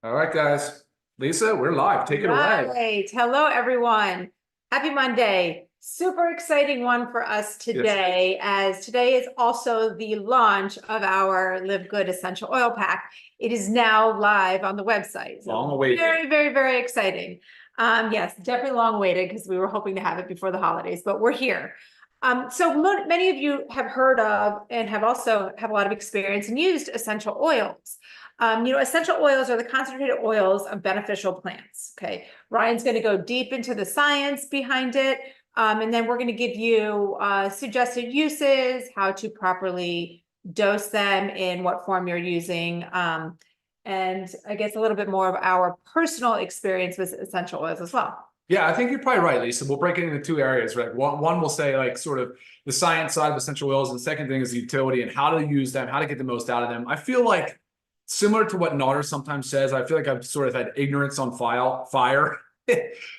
All right, guys. Lisa, we're live. Take it away. Right. Hello, everyone. Happy Monday. Super exciting one for us Yes. today, as today is also the launch of our Live Good Essential Oil Pack. It is now live on the website. So Long awaited. very, very, very exciting. Yes, definitely long awaited because we were hoping to have it before the holidays, but we're here. So many of you have heard of and have also have a lot of experience and used essential oils. Essential oils are the concentrated oils of beneficial plants. Okay. Ryan's going to go deep into the science behind it. And then we're going to give you suggested uses, how to properly dose them, in what form you're using. And I guess a little bit more of our personal experience with essential oils as well. Yeah, I think you're probably right, Lisa. We'll break it into two areas, right? One will say like sort of the science side of essential oils, and the second thing is the utility and how to use them, how to get the most out of them. I feel like similar to what Nader sometimes says, I feel like I've sort of had ignorance on fire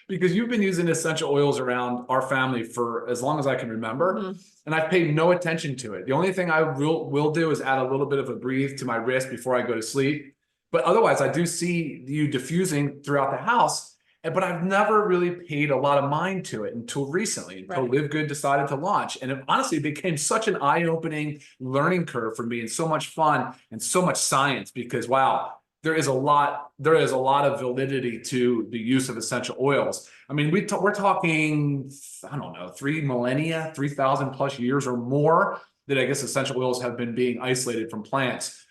because you've been using essential oils around our family for as long as I can remember, and I've paid no attention to it. The only thing I will do is add a little bit of a breathe to my wrist before I go to sleep. But otherwise, I do see you diffusing throughout the house. But I've never really paid a lot of mind to it until recently, until Live Good decided to launch. And it honestly became such an eye-opening learning curve for me, and so much fun and so much science, because wow, there is a lot of validity to the use of essential oils. I mean, we're talking, I don't know, 3 millennia, 3,000 plus years or more that I guess essential oils have been being isolated from plants.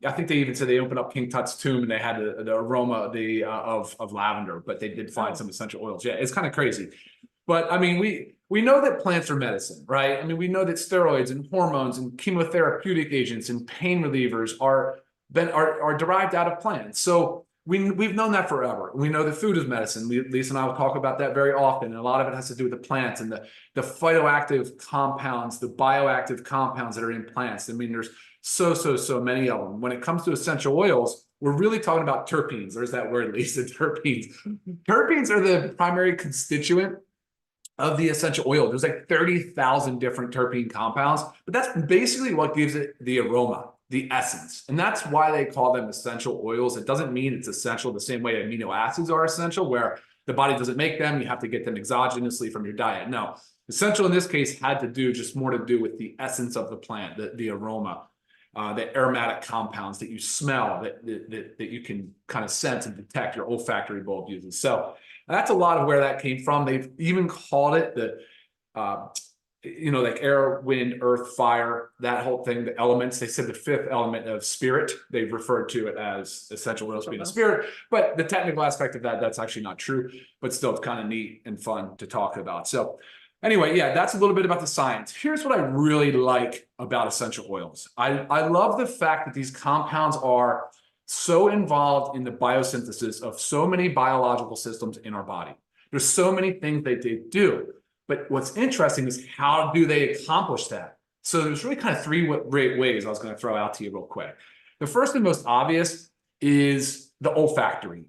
I think they even said they opened up King Tut's tomb and they had the aroma of lavender, but they did find some essential oils. Yeah, it's kind of crazy. But I mean, we know that plants are medicine, right? I mean, we know that steroids and hormones and chemotherapeutic agents and pain relievers are derived out of plants. So we've known that forever. We know that food is medicine. Lisa and I will talk about that very often. And a lot of it has to do with the plants and the phytoactive compounds, the bioactive compounds that are in plants. I mean, there's so many of them. When it comes to essential oils, we're really talking about terpenes. There's that word, Lisa, terpenes. Terpenes are the primary constituent of the essential oil. There's like 30,000 different terpene compounds, but that's basically what gives it the aroma, the essence. And that's why they call them essential oils. It doesn't mean it's essential the same way amino acids are essential, where the body doesn't make them, you have to get them exogenously from your diet. No, essential in this case had to do just more to do with the essence of the plant, the aroma. The aromatic compounds that you smell, that you can kind of sense and detect, your olfactory bulb uses. So that's a lot of where that came from. They've even called it like air, wind, earth, fire, that whole thing, the elements. They said the fifth element of spirit. They've referred to it as essential oils being a spirit. But the technical aspect of that's actually not true. But still, it's kind of neat and fun to talk about. So anyway, yeah, that's a little bit about the science. Here's what I really like about essential oils. I love the fact that these compounds are so involved in the biosynthesis of so many biological systems in our body. There's so many things that they do. But what's interesting is how do they accomplish that? So there's really kind of three great ways I was going to throw out to you real quick. The first and most obvious is the olfactory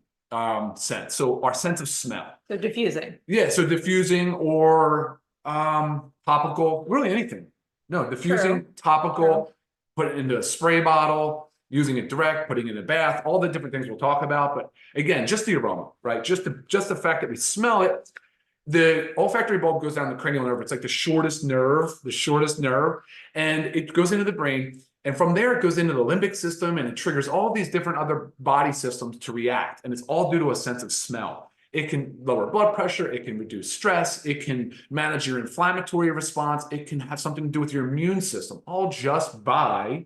sense. So our sense of smell. So diffusing. Yeah, so diffusing or topical, really anything. No, diffusing, topical, put it into a spray bottle, using it direct, putting it in a bath, all the different things we'll talk about. But again, just the aroma, right? Just the fact that we smell it. The olfactory bulb goes down the cranial nerve. It's like the shortest nerve, and it goes into the brain. And from there, it goes into the limbic system, and it triggers all these different other body systems to react. And it's all due to a sense of smell. It can lower blood pressure. It can reduce stress. It can manage your inflammatory response. It can have something to do with your immune system, all just by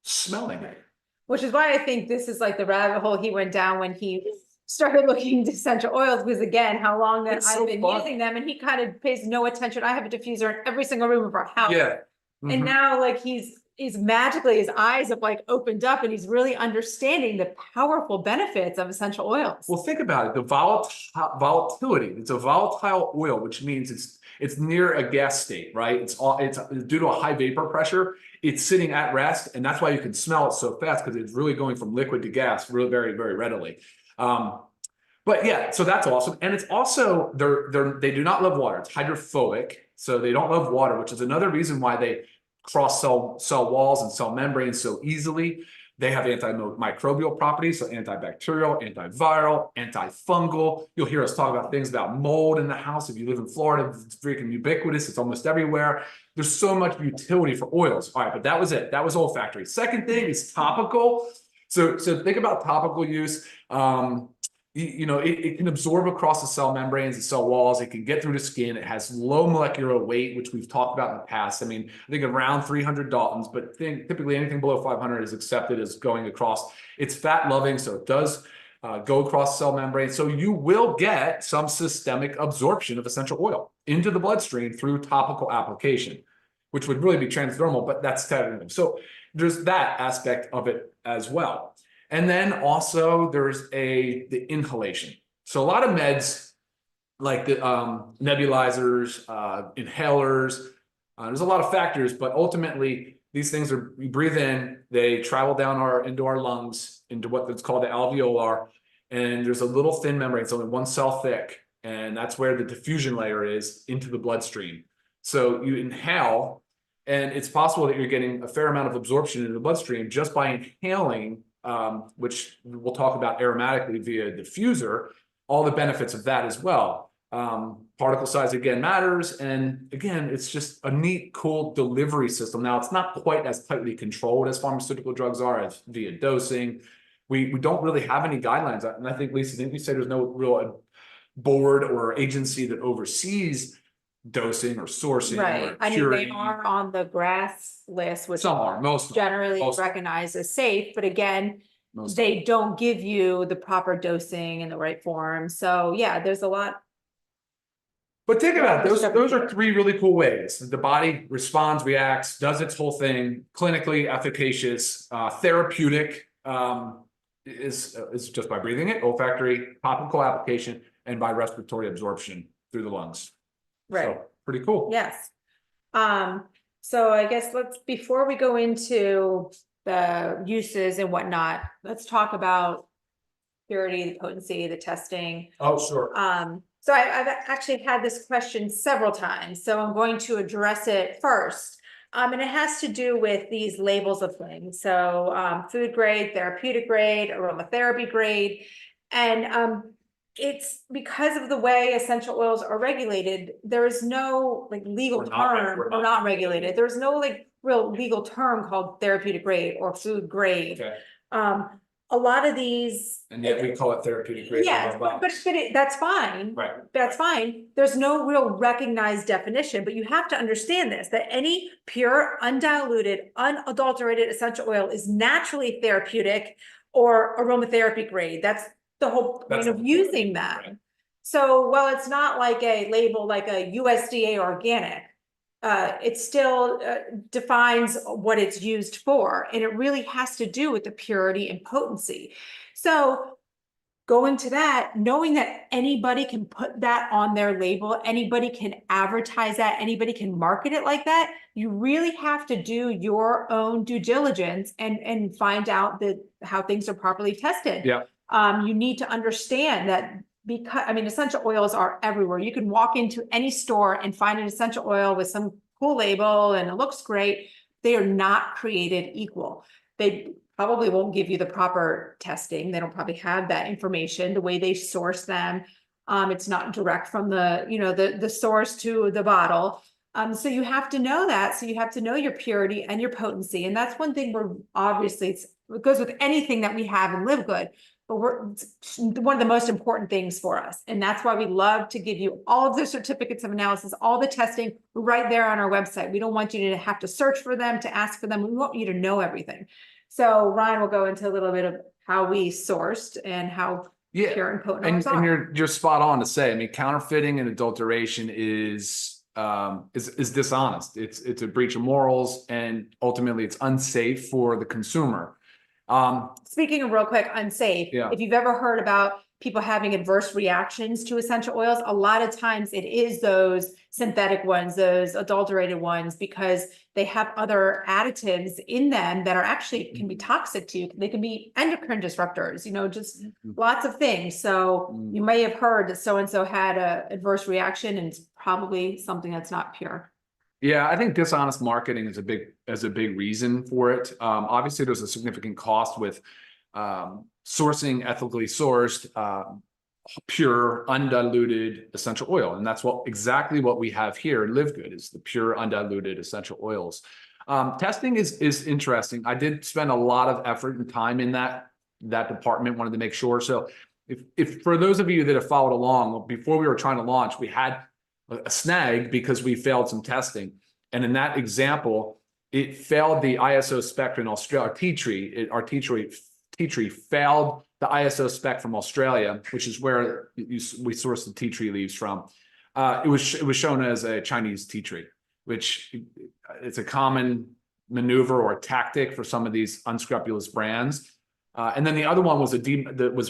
smelling it. Which is why I think this is like the rabbit hole he went down when he started looking into essential oils, was again how long that I've been using them, and he kind of pays no attention. I have a diffuser in every single room of our house. Yeah. And now like he's magically, his eyes have like opened up, and he's really understanding the powerful benefits of essential oils. Well, think about it. The volatility. It's a volatile oil, which means it's near a gas state, right? It's due to a high vapor pressure. It's sitting at rest, and that's why you can smell it so fast, because it's really going from liquid to gas really very, very readily. But yeah, so that's awesome. And it's also, they do not love water. It's hydrophobic. So they don't love water, which is another reason why they cross cell walls and cell membranes so easily. They have antimicrobial properties, so antibacterial, antiviral, antifungal. You'll hear us talk about things about mold in the house. If you live in Florida, it's freaking ubiquitous. It's almost everywhere. There's so much utility for oils. All right, but that was it. That was olfactory. Second thing is topical. So think about topical use. It can absorb across the cell membranes, the cell walls. It can get through the skin. It has low molecular weight, which we've talked about in the past. I mean, I think around 300 Daltons, but typically anything below 500 is accepted as going across. It's fat loving, so it does go across cell membrane. So you will get some systemic absorption of essential oil into the bloodstream through topical application, which would really be transdermal, but that's technical. So there's that aspect of it as well. And then also there's the inhalation. So a lot of meds like the nebulizers, inhalers, there's a lot of factors, but ultimately these things we breathe in, they travel down into our lungs, into what's called the alveolar, and there's a little thin membrane, it's only one cell thick, and that's where the diffusion layer is into the bloodstream. So you inhale, and it's possible that you're getting a fair amount of absorption into the bloodstream just by inhaling, which we'll talk about aromatically via diffuser, all the benefits of that as well. Particle size again matters, and again, it's just a neat, cool delivery system. Now, it's not quite as tightly controlled as pharmaceutical drugs are, as via dosing. We don't really have any guidelines, and I think, Lisa, didn't you say there's no real board or agency that oversees dosing or sourcing? Right. Or I mean, purity? they are on the GRAS list, which Some are, most are. generally Most are. recognized as safe, but again, Most they don't give you the proper dosing in the right form. So yeah, there's a lot. But think about it, those are three really cool ways. The body responds, reacts, does its whole thing, clinically efficacious, therapeutic, is just by breathing it, olfactory, topical application, and by respiratory absorption through the lungs. Right. So, pretty cool. Yes. So I guess before we go into the uses and whatnot, let's talk about purity, the potency, the testing. Oh, sure. So I've actually had this question several times, so I'm going to address it first. And it has to do with these labels of things. So food grade, therapeutic grade, aromatherapy grade. And it's because of the way essential oils are regulated, there is no like legal term, or not regulated. There's no like real legal term called therapeutic grade or food grade. Okay. A lot of these, and yet we call it therapeutic grade. yes, but that's fine. Right. That's fine. There's no real recognized definition, but you have to understand this, that any pure, undiluted, unadulterated essential oil is naturally therapeutic or aromatherapy grade. That's the whole point of using that. Right. So while it's not like a label like a USDA organic, it still defines what it's used for, and it really has to do with the purity and potency. So going to that, knowing that anybody can put that on their label, anybody can advertise that, anybody can market it like that, you really have to do your own due diligence and find out how things are properly tested. Yeah. You need to understand that, because I mean, essential oils are everywhere. You can walk into any store and find an essential oil with some cool label and it looks great. They are not created equal. They probably won't give you the proper testing. They don't probably have that information, the way they source them. It's not direct from the source to the bottle. So you have to know that. So you have to know your purity and your potency. And that's one thing it goes with anything that we have in Livegood. But it's one of the most important things for us. And that's why we love to give you all of the certificates of analysis, all the testing right there on our website. We don't want you to have to search for them, to ask for them. We want you to know everything. So Ryan will go into a little bit of how we sourced and how pure and potent and you're spot on to say, I mean, counterfeiting and adulteration is dishonest. It's a breach of morals, and ultimately it's unsafe for the consumer. Speaking of real quick, unsafe, if you've ever heard about people having adverse reactions to essential oils, a lot of times it is those synthetic ones, those adulterated ones, because they have other additives in them that are actually can be toxic to you. They can be endocrine disruptors, just lots of things. So you may have heard that so-and-so had an adverse reaction, and it's probably something that's not pure. Yeah, I think dishonest marketing is a big reason for it. Obviously, there's a significant cost with sourcing ethically sourced, pure, undiluted essential oil, and that's exactly what we have here at Livegood is the pure, undiluted essential oils. Testing is interesting. I did spend a lot of effort and time in that department. Wanted to make sure. So, if for those of you that have followed along, before we were trying to launch, we had a snag because we failed some testing. And in that example, it failed the ISO spec in Australia. Our tea tree failed the ISO spec from Australia, which is where we source the tea tree leaves from. It was shown as a Chinese tea tree, which it's a common maneuver or tactic for some of these unscrupulous brands. And then the other one was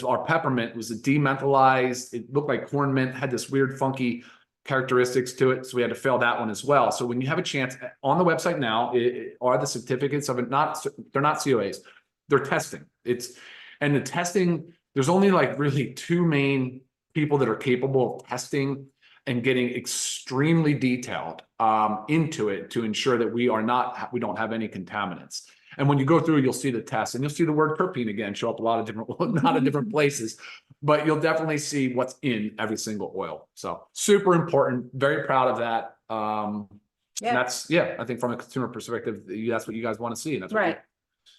our peppermint was a dementholized. It looked like corn mint, had this weird funky characteristics to it, so we had to fail that one as well. So when you have a chance on the website now, are the certificates of it they're not COAs, they're testing. And the testing, there's only like really two main people that are capable of testing and getting extremely detailed into it to ensure that we don't have any contaminants. And when you go through, you'll see the test, and you'll see the word terpene again show up a lot of different places, but you'll definitely see what's in every single oil. So super important. Very proud of that. That's I think from a consumer perspective, that's what you guys want to see, and that's right.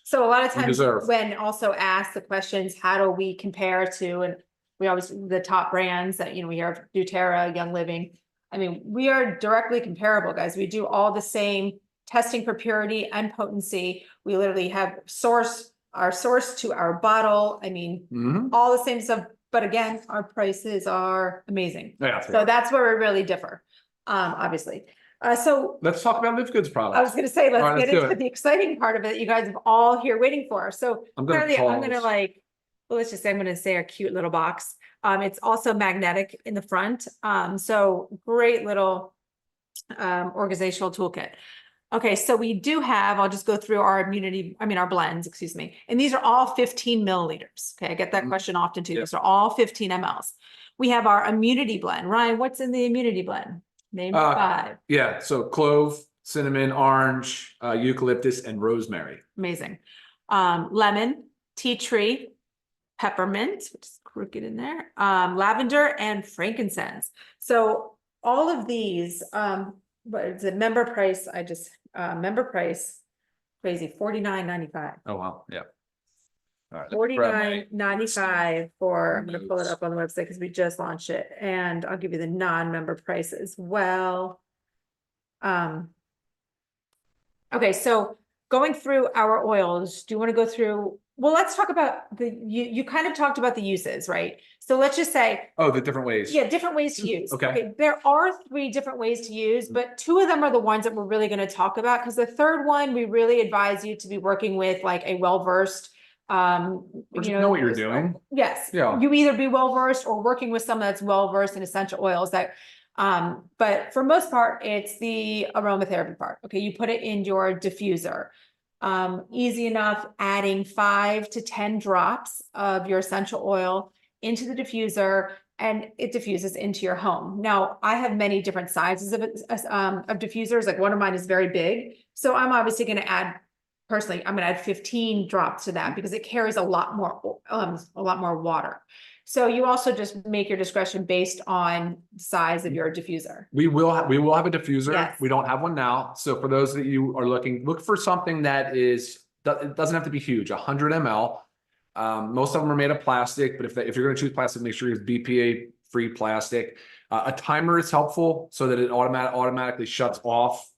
So a lot of times deserve. when also asked the questions, how do we compare to, and we always the top brands that we hear of doTERRA, Young Living. I mean, we are directly comparable, guys. We do all the same testing for purity and potency. We literally have our source to our bottle. I mean, all the same stuff, but again, our prices are amazing. Yeah, so that's where we really differ, obviously. So let's talk about Livegood's products. I was going to say, let's get into the exciting part of it that you guys have all here waiting for. So I'm going to say our cute little box. It's also magnetic in the front. So great little organizational toolkit. Okay, so we do have, I'll just go through our our blends, excuse me. And these are all 15 milliliters. Okay, I get that question often too. These are all 15 mLs. We have our immunity blend. Ryan, what's in the immunity blend? Name 5. Yeah, so clove, cinnamon, orange, eucalyptus, and rosemary. Amazing. Lemon, tea tree, peppermint, which is crooked in there, lavender, and frankincense. So all of these, what is it? Member price? Member price, crazy, $49.95. Oh wow, yeah. All right, $49.95 for. I'm going to pull it up on the website because we just launched it, and I'll give you the non-member price as well. Okay, so going through our oils, do you want to go through? Well, let's talk about you kind of talked about the uses, right? So let's just say, the different ways. Yeah, different ways to use. Okay. There are 3 different ways to use, but 2 of them are the ones that we're really going to talk about, because the third one, we really advise you to be working with like a well-versed, know what you're doing. Yes. Yeah. You either be well-versed or working with someone that's well-versed in essential oils that, but for most part, it's the aromatherapy part. Okay. You put it in your diffuser. Easy enough, adding 5 to 10 drops of your essential oil into the diffuser, and it diffuses into your home. Now, I have many different sizes of diffusers. Like one of mine is very big. So I'm obviously going to add, personally, I'm going to add 15 drops to that because it carries a lot more water. So you also just make your discretion based on the size of your diffuser. We will have a diffuser. Yes. We don't have one now. So for those that you are looking, look for something that it doesn't have to be huge, 100 ml. Most of them are made of plastic, but if you're going to choose plastic, make sure it's BPA free plastic. A timer is helpful so that it automatically shuts off.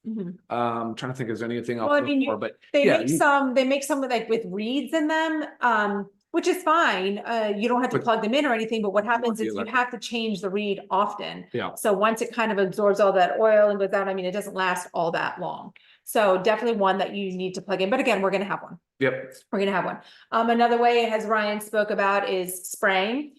I'm trying to think, is there anything else? Well, I mean, they make some like with reeds in them, which is fine. You don't have to plug them in or anything, but what happens is you have to change the reed often. Yeah. So once it kind of absorbs all that oil and goes out, I mean, it doesn't last all that long. So definitely one that you need to plug in, but again, we're going to have one. Yep. We're going to have one. Another way, as Ryan spoke about, is spraying.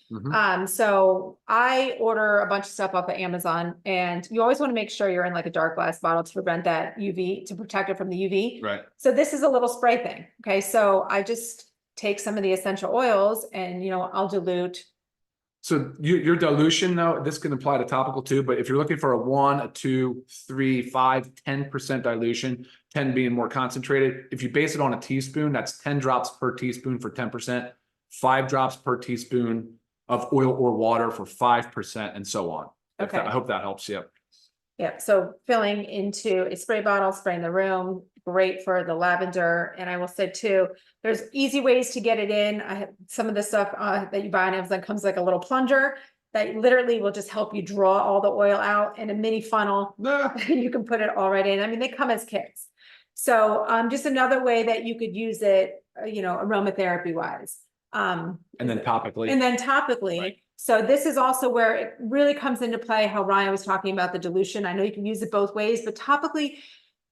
So I order a bunch of stuff off of Amazon, and you always want to make sure you're in like a dark glass bottle to prevent that UV, to protect it from the UV. Right. So this is a little spray thing. Okay. So I just take some of the essential oils and, I'll dilute So your dilution though, this can apply to topical too, but if you're looking for a 1, a 2, 3, 5, 10% dilution, 10 being more concentrated, if you base it on a teaspoon, that's 10 drops per teaspoon for 10%, 5 drops per teaspoon of oil or water for 5%, and so on. Okay. I hope that helps you. Yeah, so filling into a spray bottle, spray in the room, great for the lavender. And I will say too, there's easy ways to get it in. I have some of the stuff that you buy on Amazon comes like a little plunger that literally will just help you draw all the oil out in a mini funnel. You can put it all right in. I mean, they come as kits. So just another way that you could use it, aromatherapy wise. And then topically. And then topically. Right. So this is also where it really comes into play, how Ryan was talking about the dilution. I know you can use it both ways, but topically,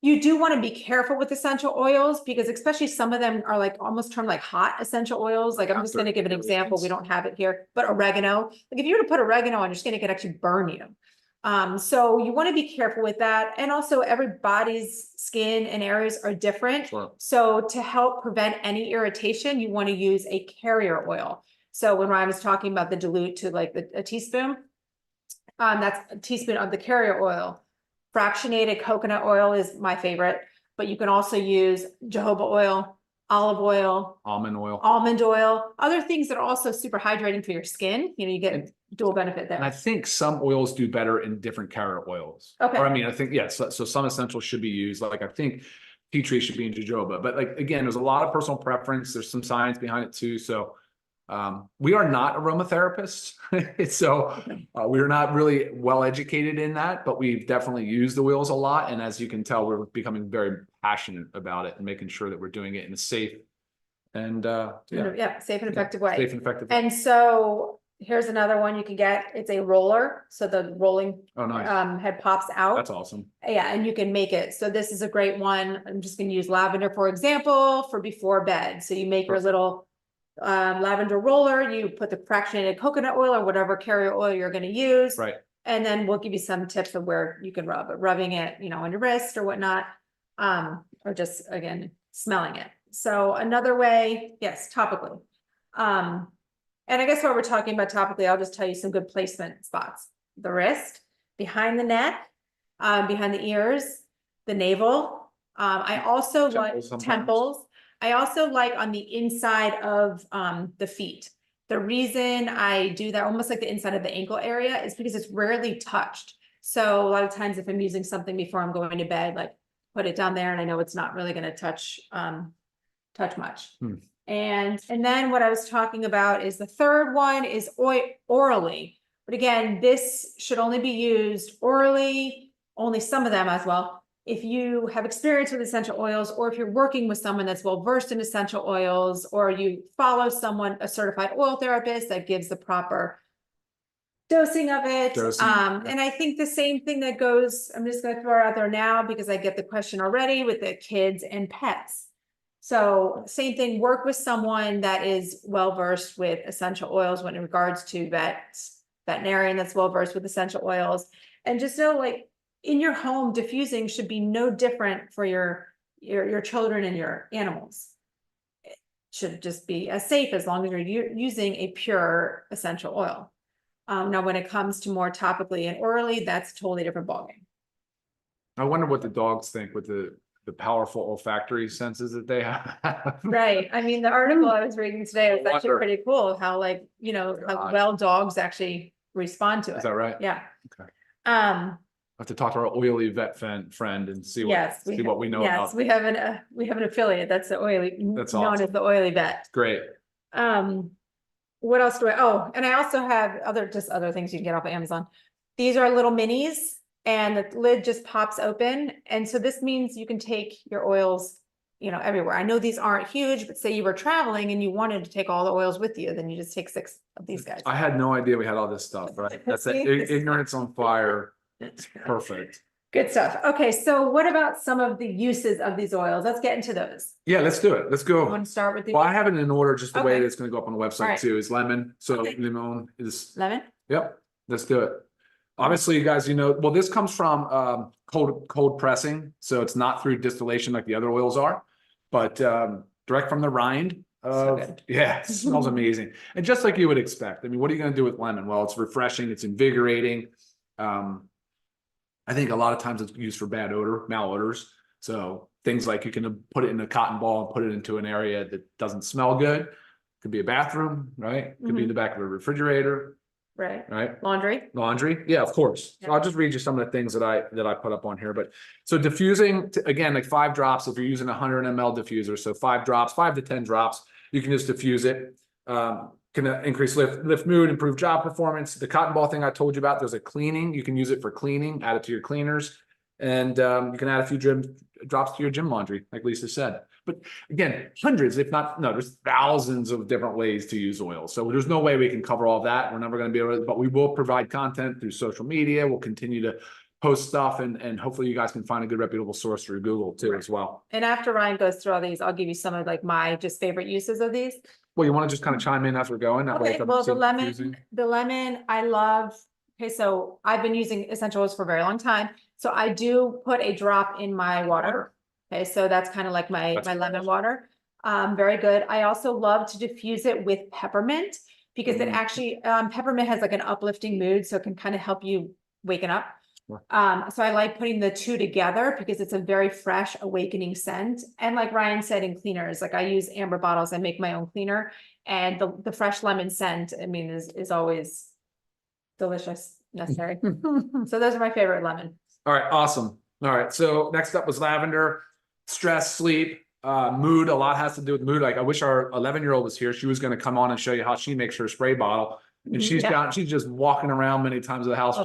you do want to be careful with essential oils because especially some of them are like almost termed like hot essential oils. Like I'm just going to give an example. We don't have it here, but oregano. Like if you were to put oregano on your skin, it could actually burn you. So you want to be careful with that. And also everybody's skin and areas are different. Sure. So to help prevent any irritation, you want to use a carrier oil. So when Ryan was talking about the dilute to like a teaspoon, that's a teaspoon of the carrier oil. Fractionated coconut oil is my favorite, but you can also use jojoba oil, olive oil, almond oil, other things that are also super hydrating for your skin. You get dual benefit there. And I think some oils do better in different carrier oils. Okay. Or I mean, I think, yes. So some essentials should be used. Like I think tea tree should be in jojoba, but like, again, there's a lot of personal preference. There's some science behind it too. So we are not aromatherapists. So we're not really well educated in that, but we've definitely used the oils a lot. And as you can tell, we're becoming very passionate about it and making sure that we're doing it in a safe and safe and effective way. Safe and effective. And so here's another one you can get. It's a roller. So the rolling head pops out. That's awesome. Yeah, and you can make it. So this is a great one. I'm just going to use lavender, for example, for before bed. So you make your little lavender roller, you put the fractionated coconut oil or whatever carrier oil you're going to use. Right. And then we'll give you some tips of where you can rub it, rubbing it, on your wrist or whatnot. Or just again, smelling it. So another way, yes, topically. And I guess while we're talking about topically, I'll just tell you some good placement spots. The wrist, behind the neck, behind the ears, the navel. I also like temples. I also like on the inside of the feet. The reason I do that, almost like the inside of the ankle area, is because it's rarely touched. So a lot of times if I'm using something before I'm going to bed, like put it down there and I know it's not really going to touch much. And then what I was talking about is the third one is orally. But again, this should only be used orally, only some of them as well. If you have experience with essential oils, or if you're working with someone that's well versed in essential oils, or you follow a certified oil therapist that gives the proper dosing of it. And I think the same thing that goes, I'm just going to throw it out there now because I get the question already with the kids and pets. So same thing, work with someone that is well versed with essential oils when in regards to veterinarian that's well versed with essential oils, and just know like, in your home, diffusing should be no different for your children and your animals. It should just be as safe as long as you're using a pure essential oil. Now, when it comes to more topically and orally, that's a totally different ballgame. I wonder what the dogs think with the powerful olfactory senses that they have. Right. I mean, the article I was reading today was actually pretty cool. How how well dogs actually respond to it. Is that right? Yeah. Okay. I have to talk to our oily vet friend and see what we know about. Yes, we have an affiliate that's the oily, That's known awesome. as the oily vet. Great. What else do and I also have other things you can get off of Amazon. These are little minis and the lid just pops open. And so this means you can take your oils, everywhere. I know these aren't huge, but say you were traveling and you wanted to take all the oils with you, then you just take 6 of these guys. I had no idea we had all this stuff, right? That's ignorance on fire. It's perfect. Good stuff. Okay, so what about some of the uses of these oils? Let's get into those. Yeah, let's do it. Let's go. You want to start with the? Well, I have it in order just the way it's going to go up on the website too. Is lemon. So lemon is lemon. Yep. Let's do it. Obviously, you guys, well, this comes from cold pressing, so it's not through distillation like the other oils are, but direct from the rind. good. Yeah, it smells amazing. And just like you would expect. I mean, what are you going to do with lemon? Well, it's refreshing, it's invigorating. I think a lot of times it's used for bad odor, malodors. So things like you can put it in a cotton ball and put it into an area that doesn't smell good. Could be a bathroom, right? Could be the back of a refrigerator, Right. right? Laundry. Yeah, of course. So Yeah. I'll just read you some of the things that I put up on here. But so diffusing, again, like 5 drops, if you're using a 100 ml diffuser, so 5 drops, 5 to 10 drops, you can just diffuse it. Can increase lift mood, improve job performance. The cotton ball thing I told you about, there's a cleaning. You can use it for cleaning, add it to your cleaners. And you can add a few drops to your gym laundry, like Lisa said. But again, hundreds, if not, no, there's thousands of different ways to use oil. So there's no way we can cover all of that. We're never going to be able to, but we will provide content through social media. We'll continue to post stuff and hopefully you guys can find a good reputable source through Google too, as well. And after Ryan goes through all these, I'll give you some of like my just favorite uses of these. Well, you want to just kind of chime in as we're going? That way Okay, it well, doesn't seem confusing. the lemon, I love. Okay, so I've been using essential oils for a very long time. So I do put a drop in my water. Okay, so that's kind of like my lemon water. Very good. I also love to diffuse it with peppermint because it actually, peppermint has like an uplifting mood, so it can kind of help you waken up. So I like putting the two together because it's a very fresh, awakening scent. And like Ryan said, in cleaners, like I use amber bottles, I make my own cleaner, and the fresh lemon scent, I mean, is always delicious, necessary. So those are my favorite lemon. All right, awesome. All right, so next up was lavender. Stress, sleep, mood. A lot has to do with mood. Like I wish our 11-year-old was here. She was going to come on and show you how she makes her spray bottle. And she's just walking around many times of the house,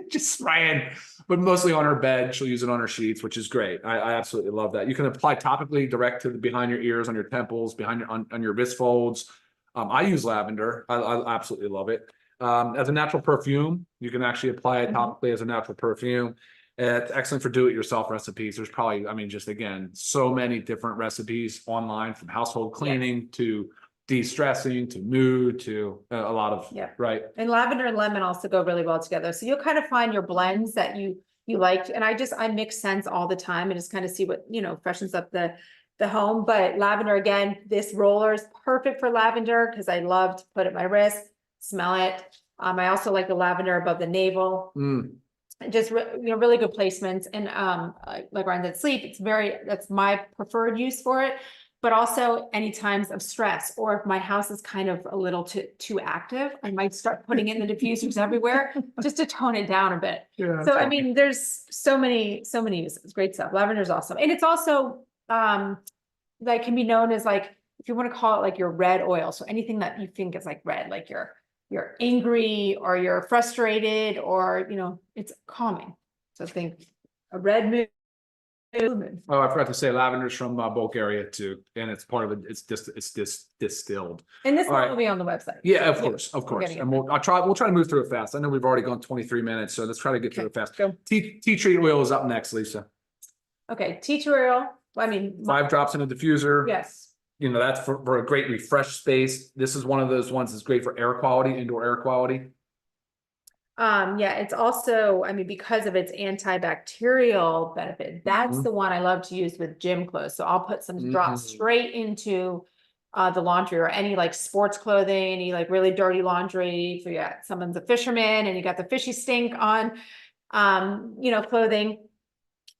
just spraying, but mostly on her bed. She'll use it on her sheets, which is great. I absolutely love that. You can apply topically direct to behind your ears, on your temples, behind your on your wrist folds. I use lavender. I absolutely love it. As a natural perfume, you can actually apply it topically as a natural perfume. It's excellent for do-it-yourself recipes. There's probably, I mean, just again, so many different recipes online, from household cleaning to de-stressing to mood to a lot of, right. And lavender and lemon also go really well together. So you'll kind of find your blends that you like. And I mix scents all the time and just kind of see what, freshens up the home. But lavender, again, this roller is perfect for lavender because I love to put it on my wrist, smell it. I also like the lavender above the navel. Just really good placements. And like Ryan said, sleep, that's my preferred use for it. But also any times of stress, or if my house is kind of a little too active, I might start putting in the diffusers everywhere just to tone it down a bit. So I mean, there's so many uses. Great stuff. Lavender is awesome. And it's also like can be known as, like, if you want to call it, like your red oil. So anything that you think is like red, like you're angry or you're frustrated, or it's calming. So I think a red mood. Oh, I forgot to say lavender's from Bulgaria too, and it's part of it. It's distilled. And this will be on the website. Yeah, of course. And we'll try to move through it fast. I know we've already gone 23 minutes, so let's try to get through it fast. Go. Tea tree oil is up next, Lisa. Okay, tea tree oil. Well, I mean, 5 drops in a diffuser. Yes. That's for a great refresh space. This is one of those ones that's great for air quality, indoor air quality. Yeah, it's also, I mean, because of its antibacterial benefit, that's the one I love to use with gym clothes. So I'll put some drops straight into the laundry, or any like sports clothing, any like really dirty laundry. So yeah, someone's a fisherman and you got the fishy stink on, clothing.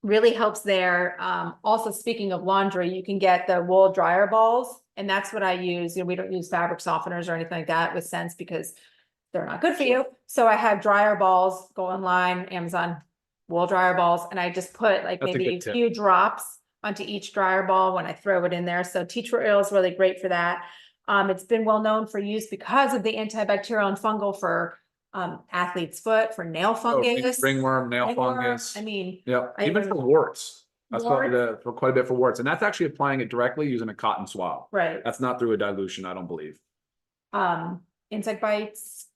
Really helps there. Also, speaking of laundry, you can get the wool dryer balls, and that's what I use. We don't use fabric softeners or anything like that with scents because they're not good for you. So I have dryer balls. Go online, Amazon, wool dryer balls, and I just put like maybe a few drops onto each dryer ball when I throw it in there. So tea tree oil is really great for that. It's been well known for use because of the antibacterial and fungal for athlete's foot, for nail fungus, ringworm, nail fungus. I mean, even for warts. That's for quite a bit for warts, and that's actually applying it directly using a cotton swab. Right. That's not through a dilution, I don't believe. Insect bites.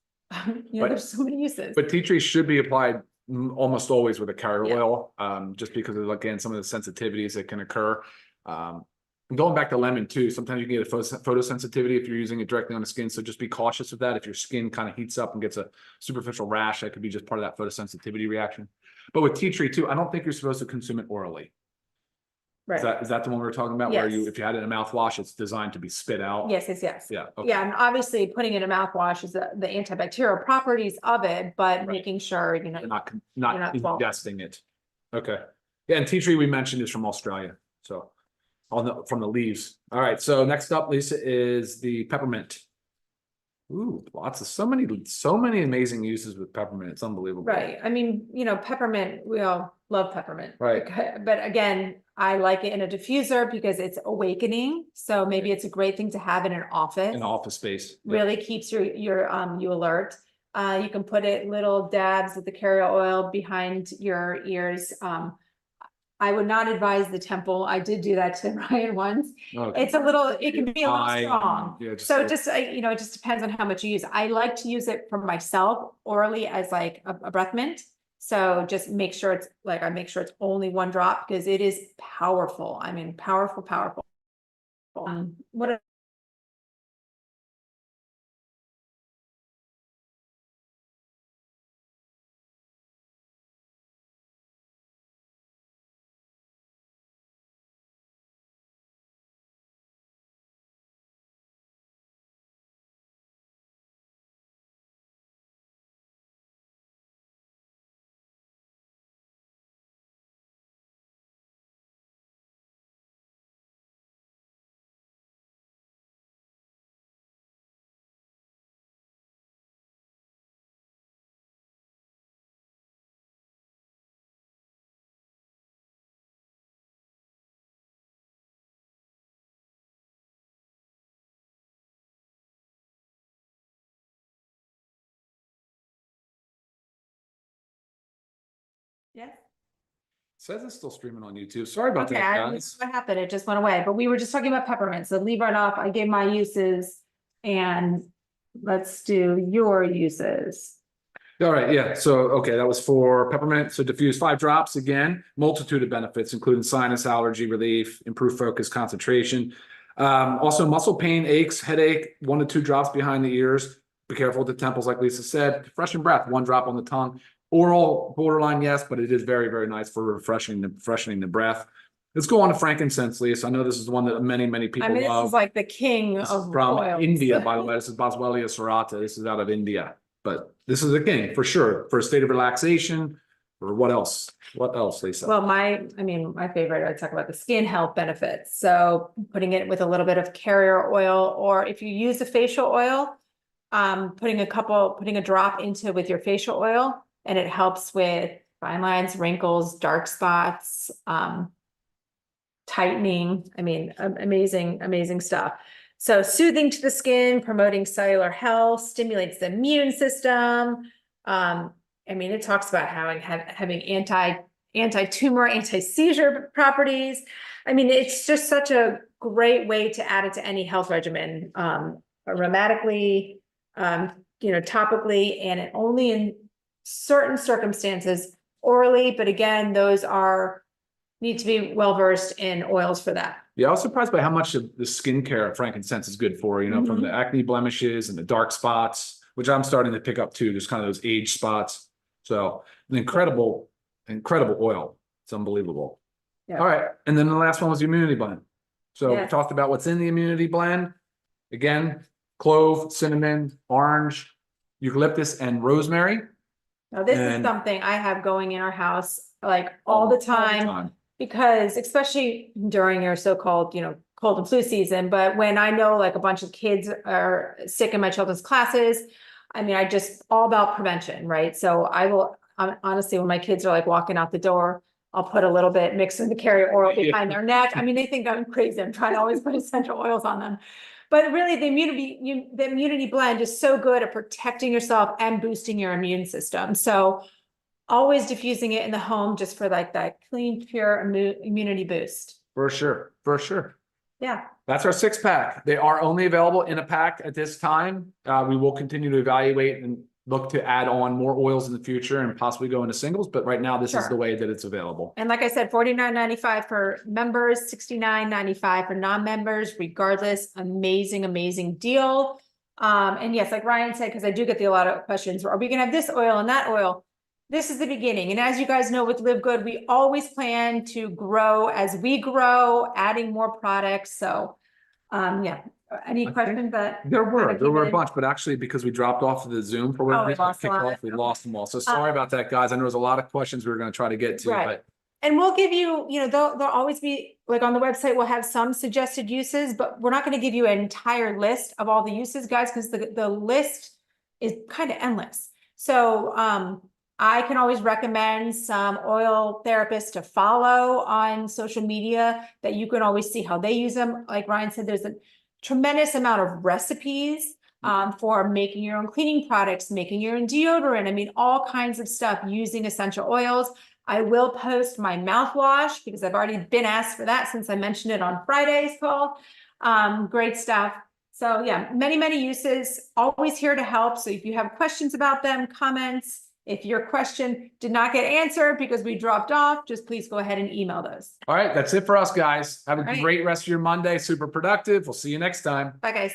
There's so many uses. But tea tree should be applied almost always with a carrier oil, just because of, again, some of the sensitivities that can occur. And going back to lemon too, sometimes you can get a photosensitivity if you're using it directly on the skin. So just be cautious of that. If your skin kind of heats up and gets a superficial rash, that could be just part of that photosensitivity reaction. But with tea tree too, I don't think you're supposed to consume it orally. Is that the one we were talking about? Where if you had it in a mouthwash, it's designed to be spit out? Yes. Yeah. Okay. Yeah, and obviously putting it in a mouthwash is the antibacterial properties of it, but making sure, you know. You're not you're not ingesting it. Okay. Yeah, and tea tree we mentioned is from Australia. So from the leaves. All right. So next up, Lisa, is the peppermint. Ooh, so many amazing uses with peppermint. It's unbelievable. Right. I mean, you know, peppermint, we all love peppermint. Right. But again, I like it in a diffuser because it's awakening. So maybe it's a great thing to have in an office. An office space. Really keeps you alert. You can put it little dabs of the carrier oil behind your ears. I would not advise the temple. I did do that to Ryan once. Okay. It can be a little strong. Yeah, so you know, it just depends on how much you use. I like to use it for myself orally as like a breath mint. So just make sure it's like, I make sure it's only one drop because it is powerful. I mean, powerful. What Yeah. Says it's still streaming on YouTube. Sorry about that, guys. What happened? It just went away. But we were just talking about peppermint. So leave right off. I gave my uses and let's do your uses. All right, yeah. So, okay, that was for peppermint. So diffuse 5 drops again, multitude of benefits, including sinus allergy relief, improved focus, concentration. Also muscle pain, aches, headache, 1 to 2 drops behind the ears. Be careful with the temples, like Lisa said. Freshen breath, 1 drop on the tongue. Oral, borderline, yes, but it is very, very nice for freshening the breath. Let's go on to frankincense, Lisa. I know this is the one that many people love. This is like the king of from oils. India, by the way. This is Boswellia serrata. This is out of India. But this is a king for sure, for a state of relaxation. Or what else? What else, Lisa? Well, my favorite, I talk about the skin health benefits. So putting it with a little bit of carrier oil, or if you use a facial oil, putting a drop into with your facial oil, and it helps with fine lines, wrinkles, dark spots, tightening. I mean, amazing stuff. So soothing to the skin, promoting cellular health, stimulates the immune system. I mean, it talks about having anti-tumor, anti-seizure properties. I mean, it's just such a great way to add it to any health regimen, aromatically, topically, and only in certain circumstances orally. But again, those need to be well-versed in oils for that. Yeah, I was surprised by how much of the skincare frankincense is good for, from the acne blemishes and the dark spots, which I'm starting to pick up too, just kind of those age spots. So an incredible oil. It's unbelievable. Yeah. All right. And then the last one was the immunity blend. So we talked about what's in the immunity blend. Again, clove, cinnamon, orange, eucalyptus, and rosemary. Now this is something I have going in our house like all the time. Because especially during your so-called, cold and flu season, but when I know like a bunch of kids are sick in my children's classes, I mean, all about prevention, right? So I will, honestly, when my kids are like walking out the door, I'll put a little bit, mix in the carrier oil behind their neck. I mean, they think I'm crazy. I'm trying to always put essential oils on them. But really the immunity blend is so good at protecting yourself and boosting your immune system. So always diffusing it in the home just for like that clean, pure immunity boost. For sure. Yeah. That's our 6-pack. They are only available in a pack at this time. We will continue to evaluate and look to add on more oils in the future and possibly go into singles. But right now, this is the way that it's available. And like I said, $49.95 for members, $69.95 for non-members, regardless. Amazing deal. And yes, like Ryan said, because I do get a lot of questions, are we going to have this oil and that oil? this is the beginning. And as you guys know, with Livegood, we always plan to grow as we grow, adding more products. So, yeah. Any questions that There were a in? bunch, but actually because we dropped off of the Zoom for whatever we reason, lost a lot. we lost them all. So sorry about that, guys. I know there's a lot of questions we were going to try to get to, Right. but And we'll give you, you know, there'll always be, like on the website, we'll have some suggested uses, but we're not going to give you an entire list of all the uses, guys, because the list is kind of endless. So I can always recommend some oil therapists to follow on social media that you can always see how they use them. Like Ryan said, there's a tremendous amount of recipes for making your own cleaning products, making your own deodorant. I mean, all kinds of stuff using essential oils. I will post my mouthwash because I've already been asked for that since I mentioned it on Friday's call. Great stuff. So yeah, many, many uses, always here to help. So if you have questions about them, comments, if your question did not get answered because we dropped off, just please go ahead and email those. all right, that's it for us, guys. Have a great rest of your Monday. Super productive. We'll see you next time. Bye, guys.